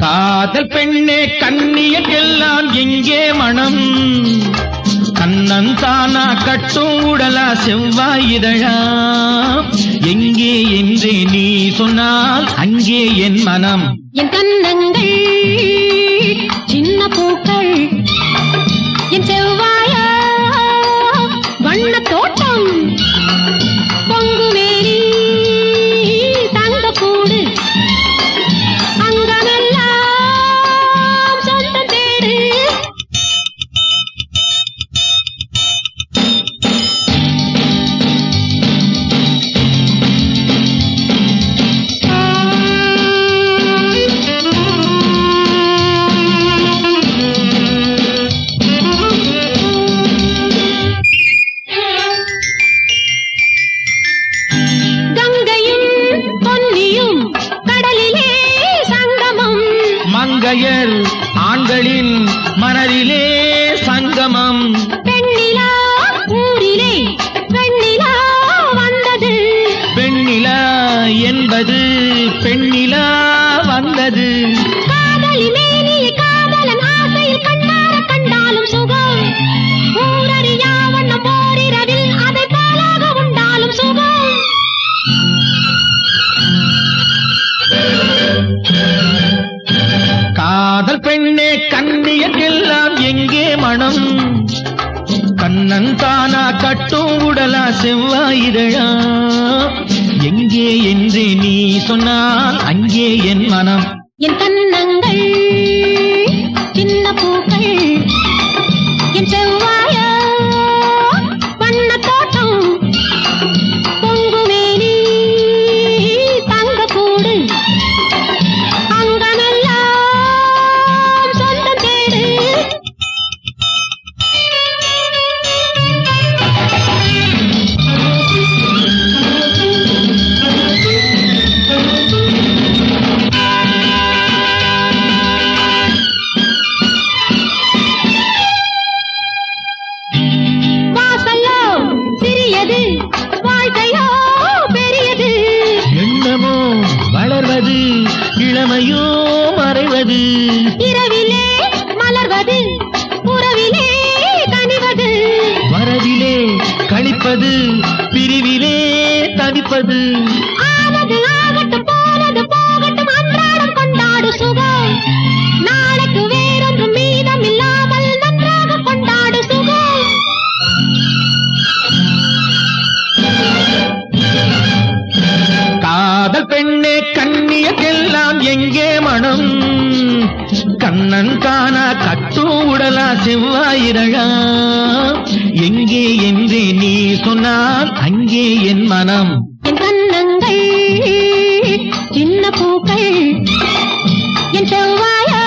காதல் பெண்ணே கண்ணியக்கெல்லாம் எங்கே மனம்? கண்ணன் தானா கட்டும் உடலா செவ்வாய் இதழா? எங்கே என்றே நீ சொன்னால் அங்கே என் மனம். என் கண்ணங்கள் சின்ன பூக்கள், என் செவ்வாயா வண்ண தோட்டம், பொங்குவேரி தங்கக்கூடு, அங்கமெல்லாம் சொந்த தேடு. மங்கையர் ஆண்களின் மனதிலே சங்கமம். பெண்ணிலா ஊரிலே வெண்ணிலா வந்தது, பெண்ணிலா என்பது பெண்ணிலா வந்தது. காதலி மேனியை காதலன் ஆசையில் கண்ணார கண்டாலும் சுகம், ஊரறியா வண்ணம் போரிரவில் அதை பாலாக உண்டாலும் சுகம். காதல் பெண்ணே கண்ணியக்கெல்லாம் எங்கே மனம்? கண்ணன் தானா கட்டும் உடலா செவ்வாய் இதழா? எங்கே என்றே நீ சொன்னால் அங்கே என் மனம். என் கண்ணங்கள் சின்ன பூக்கள், என் செவ்வாயா வண்ண தோட்டம், பொங்குவேலி தங்கக்கூடு, அங்கமெல்லாம் சொந்த தேடு. வாசல்லோ சிறியது, வாழ்க்கையோ பெரியது. எண்ணமோ வளர்வது, இளமையோ மறைவது. இரவிலே மலர்வது, உறவிலே கனிவது. வரவிலே கழிப்பது, பிரிவிலே தவிப்பது. ஆனது ஆகட்டும், போனது போகட்டும், அன்றாடம் கொண்டாடு சுகம். நாளைக்கு வேறொன்றும் மீதம் இல்லாமல் நன்றாக கொண்டாடு சுகம். காதல் பெண்ணே கண்ணியக்கெல்லாம் எங்கே மனம்? கண்ணன் தானா கட்டும் உடலா செவ்வாய் இதழா? எங்கே என்றே நீ சொன்னால் அங்கே என் மனம். என் கண்ணங்கள் சின்ன பூக்கள், என் செவ்வாயா